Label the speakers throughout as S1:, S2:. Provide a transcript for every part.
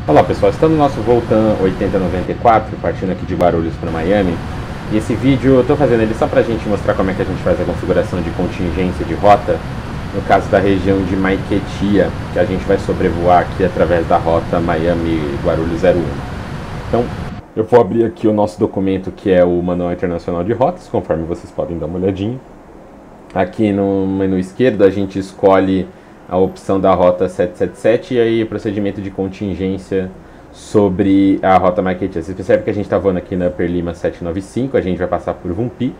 S1: Olá pessoal, estamos no nosso voo TAM 8094, partindo aqui de Guarulhos para Miami. E esse vídeo eu estou fazendo ele só para a gente mostrar como é que a gente faz a configuração de contingência de rota, no caso da região de Maiquetia, que a gente vai sobrevoar aqui através da rota Miami-Guarulhos 01. Então, eu vou abrir aqui o nosso documento, que é o Manual Internacional de Rotas, conforme vocês podem dar uma olhadinha. Aqui no menu esquerdo a gente escolhe a opção da rota 777 e aí procedimento de contingência sobre a rota Maiquetia. Vocês percebem que a gente está voando aqui na Upper Lima 795, a gente vai passar por Vumpi,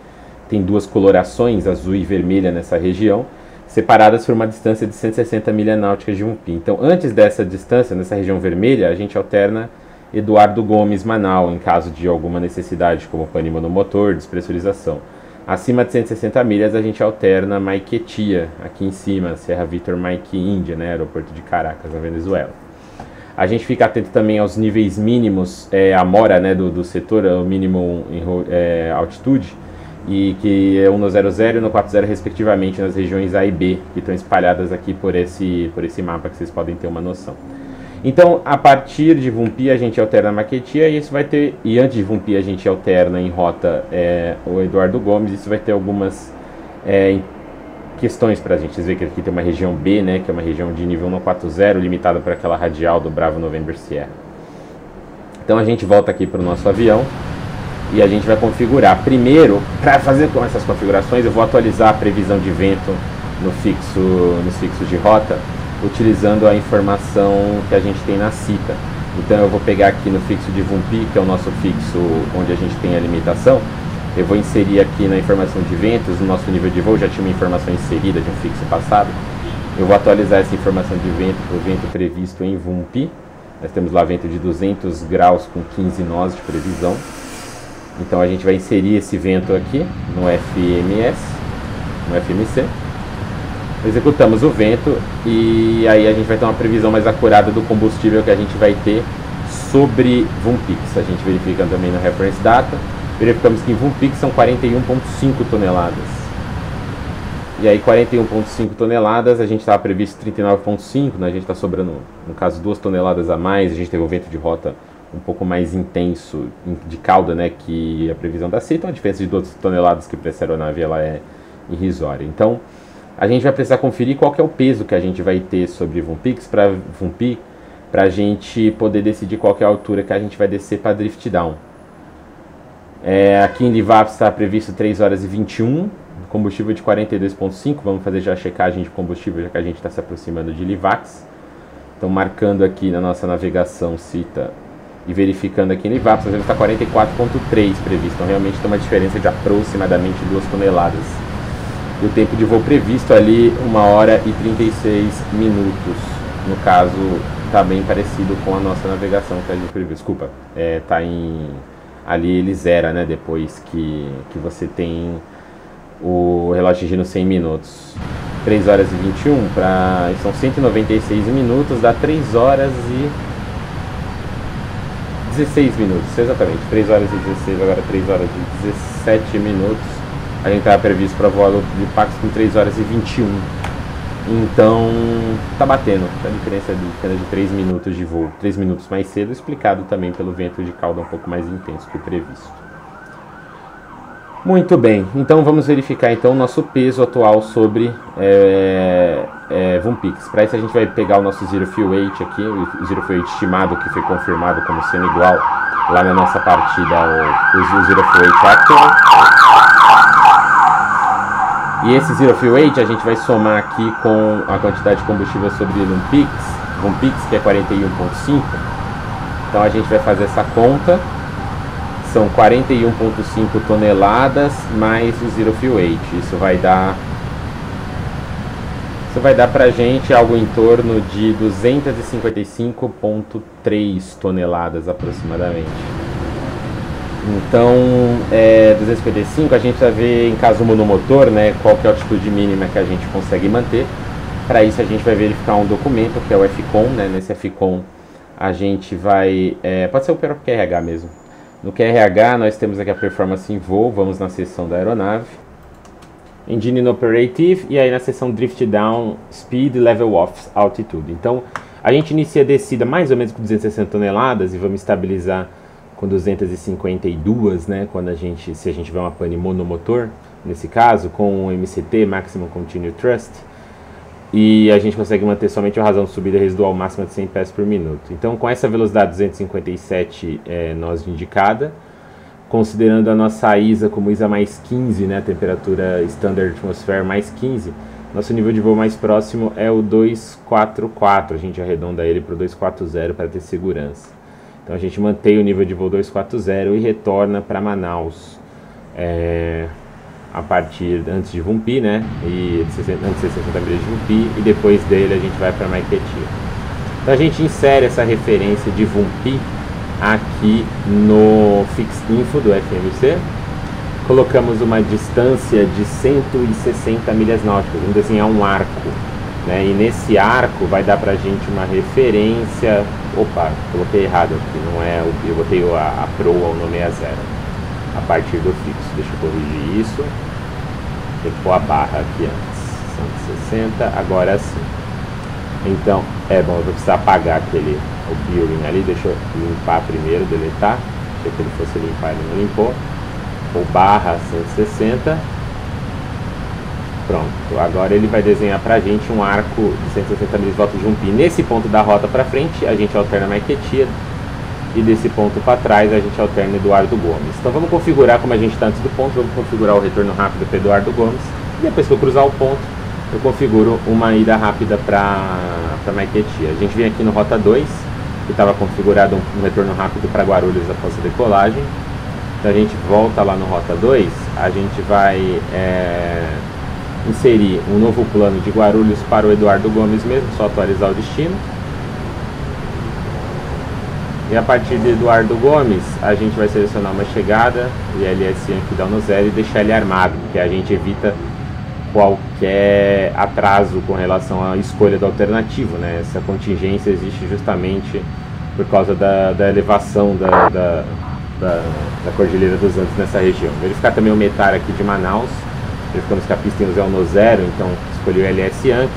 S1: tem duas colorações, azul e vermelha nessa região, separadas por uma distância de 160 milhas náuticas de Vumpi. Então, antes dessa distância, nessa região vermelha, a gente alterna Eduardo Gomes Manaus, em caso de alguma necessidade, como pane monomotor, despressurização. Acima de 160 milhas, a gente alterna Maiquetia, aqui em cima, Serra Victor Mike Índia, né, aeroporto de Caracas, na Venezuela. A gente fica atento também aos níveis mínimos, a mora, né, do setor, o mínimo altitude, e que é 1 no 00 e no 40 respectivamente nas regiões A e B, que estão espalhadas aqui por esse mapa, que vocês podem ter uma noção. Então, a partir de Vumpi a gente alterna a Maiquetia e isso vai ter, e antes de Vumpi a gente alterna em rota o Eduardo Gomes. Isso vai ter algumas questões para a gente. Vocês veem que aqui tem uma região B, né, que é uma região de nível 140, limitada por aquela radial do Bravo November Sierra. Então a gente volta aqui para o nosso avião e a gente vai configurar. Primeiro, para fazer com essas configurações, eu vou atualizar a previsão de vento nos fixos de rota, utilizando a informação que a gente tem na CITA. Então eu vou pegar aqui no fixo de Vumpi, que é o nosso fixo onde a gente tem a limitação, eu vou inserir aqui na informação de ventos, no nosso nível de voo, já tinha uma informação inserida de um fixo passado. Eu vou atualizar essa informação de vento para o vento previsto em Vumpi. Nós temos lá vento de 200 graus com 15 nós de previsão. Então a gente vai inserir esse vento aqui no FMC. Executamos o vento e aí a gente vai ter uma previsão mais acurada do combustível que a gente vai ter sobre Vumpix. A gente verifica também no Reference Data, verificamos que em Vumpix são 41,5 toneladas. E aí 41,5 toneladas, a gente estava previsto 39,5, né? A gente está sobrando, no caso, 2 toneladas a mais. A gente teve um vento de rota um pouco mais intenso de cauda, né, que a previsão da CITA. Então a diferença de 2 toneladas que para essa aeronave ela é irrisória. Então a gente vai precisar conferir qual que é o peso que a gente vai ter sobre Vumpix para Vumpi, para a gente poder decidir qual que é a altura que a gente vai descer para Drift Down. Aqui em Livaps está previsto 3 horas e 21, combustível de 42,5, vamos fazer já a checagem de combustível, já que a gente está se aproximando de Livax. Então marcando aqui na nossa navegação CITA e verificando aqui em Livaps, nós vamos estar 44,3 previsto, então realmente tem uma diferença de aproximadamente 2 toneladas. O tempo de voo previsto ali 1 hora e 36 minutos. No caso, está bem parecido com a nossa navegação que a gente previu. Desculpa, ali ele zera, né? Depois que você tem o relógio girando 100 minutos. 3 horas e 21, são 196 minutos, dá 3 horas e 16 minutos, exatamente. 3 horas e 16, agora 3 horas e 17 minutos. A gente estava previsto para voar de Pax com 3 horas e 21. Então, tá batendo. A diferença de apenas de 3 minutos de voo. 3 minutos mais cedo, explicado também pelo vento de cauda um pouco mais intenso que o previsto. Muito bem. Então, vamos verificar então o nosso peso atual sobre Vumpix. Para isso, a gente vai pegar o nosso Zero Fuel Weight aqui. O Zero Fuel Weight estimado, que foi confirmado como sendo igual lá na nossa partida, o Zero Fuel Weight Actual. E esse Zero Fuel Weight a gente vai somar aqui com a quantidade de combustível sobre Vumpix, que é 41,5. Então a gente vai fazer essa conta. São 41,5 toneladas mais o Zero Fuel Weight. Isso vai dar pra gente algo em torno de 255,3 toneladas aproximadamente. Então, 255, a gente vai ver em caso monomotor, né, qual que é a altitude mínima que a gente consegue manter. Para isso a gente vai verificar um documento que é o FCON, né? Nesse FCON a gente vai, pode ser o próprio QRH mesmo. No QRH nós temos aqui a performance em voo, vamos na seção da aeronave. Engine Operative e aí na seção Drift Down Speed Level of Altitude. Então A gente inicia a descida mais ou menos com 260 toneladas e vamos estabilizar com 252, né, se a gente tiver uma pane monomotor, nesse caso, com o MCT, Maximum Continuous Thrust, e a gente consegue manter somente a razão de subida residual máxima de 100 pés por minuto. Então, com essa velocidade 257 nós indicada, considerando a nossa ISA como ISA mais 15, né, a temperatura Standard Atmosphere mais 15, nosso nível de voo mais próximo é o 244, a gente arredonda ele para o 240 para ter segurança. Então a gente mantém o nível de voo 240 e retorna para Manaus a partir antes de Vumpi, né? E antes de 60 milhas de Vumpi, e depois dele a gente vai para Maiquetía. Então a gente insere essa referência de Vumpi aqui no Fixinfo do FMC. Colocamos uma distância de 160 milhas náuticas, vamos desenhar um arco, né? E nesse arco vai dar pra gente uma referência. Opa, coloquei errado aqui, não é eu botei a proa, o nome é 0 a partir do fixo. Deixa eu corrigir isso. Tem que pôr a barra aqui antes. 160, agora sim. Então, bom, eu vou precisar apagar o bearing ali. Deixa eu limpar primeiro, deletar. Achei que ele fosse limpar, ele não limpou. Ou barra 160. Pronto, agora ele vai desenhar pra gente um arco de 160 milhas de volta de Vumpi. Nesse ponto da rota pra frente, a gente alterna Maiquetía, e desse ponto para trás a gente alterna Eduardo Gomes. Então vamos configurar como a gente está antes do ponto, vamos configurar o retorno rápido para Eduardo Gomes, e depois que eu cruzar o ponto, eu configuro uma ida rápida para Maiquetía. A gente vem aqui no Rota 2, que estava configurado um retorno rápido para Guarulhos após a decolagem. Então a gente volta lá no Rota 2, a gente vai inserir um novo plano de Guarulhos para o Eduardo Gomes mesmo, só atualizar o destino. E a partir de Eduardo Gomes, a gente vai selecionar uma chegada, e LS aqui dá no 0 e deixar ele armado, porque a gente evita qualquer atraso com relação à escolha do alternativo, né? Essa contingência existe justamente por causa da elevação da Cordilheira dos Andes nessa região. Verificar também o METAR aqui de Manaus, verificamos que a pista tem o no 0, então escolhi o LS Yankee,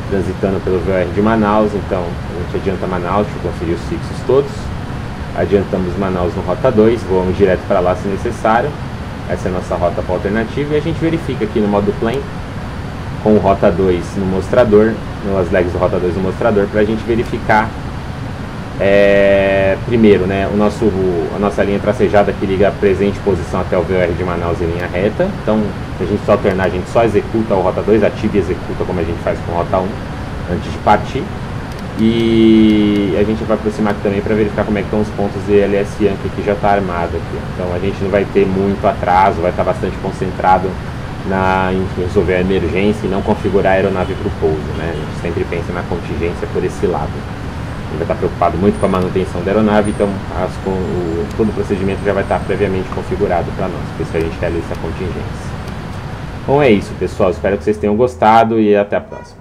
S1: transitando pelo VOR de Manaus. Então a gente adianta Manaus, deixa eu conferir os fixos todos. Adiantamos Manaus no Rota 2, voamos direto para lá se necessário. Essa é a nossa rota para alternativa, e a gente verifica aqui no modo plane com o Rota 2 no mostrador, nas legs do Rota 2 no mostrador, para a gente verificar primeiro, né, a nossa linha tracejada que liga a presente posição até o VOR de Manaus em linha reta. Então, se a gente só alternar, a gente só executa o Rota 2, ativa e executa como a gente faz com o Rota 1 antes de partir. E a gente vai aproximar aqui também para verificar como é que estão os pontos de LS Yankee, que já está armado aqui. Então a gente não vai ter muito atraso, vai estar bastante concentrado em resolver a emergência e não configurar a aeronave para o pouso, né? A gente sempre pensa na contingência por esse lado. A gente vai estar preocupado muito com a manutenção da aeronave, então todo o procedimento já vai estar previamente configurado para nós, por isso a gente realiza essa contingência. Bom, é isso, pessoal. Espero que vocês tenham gostado e até a próxima.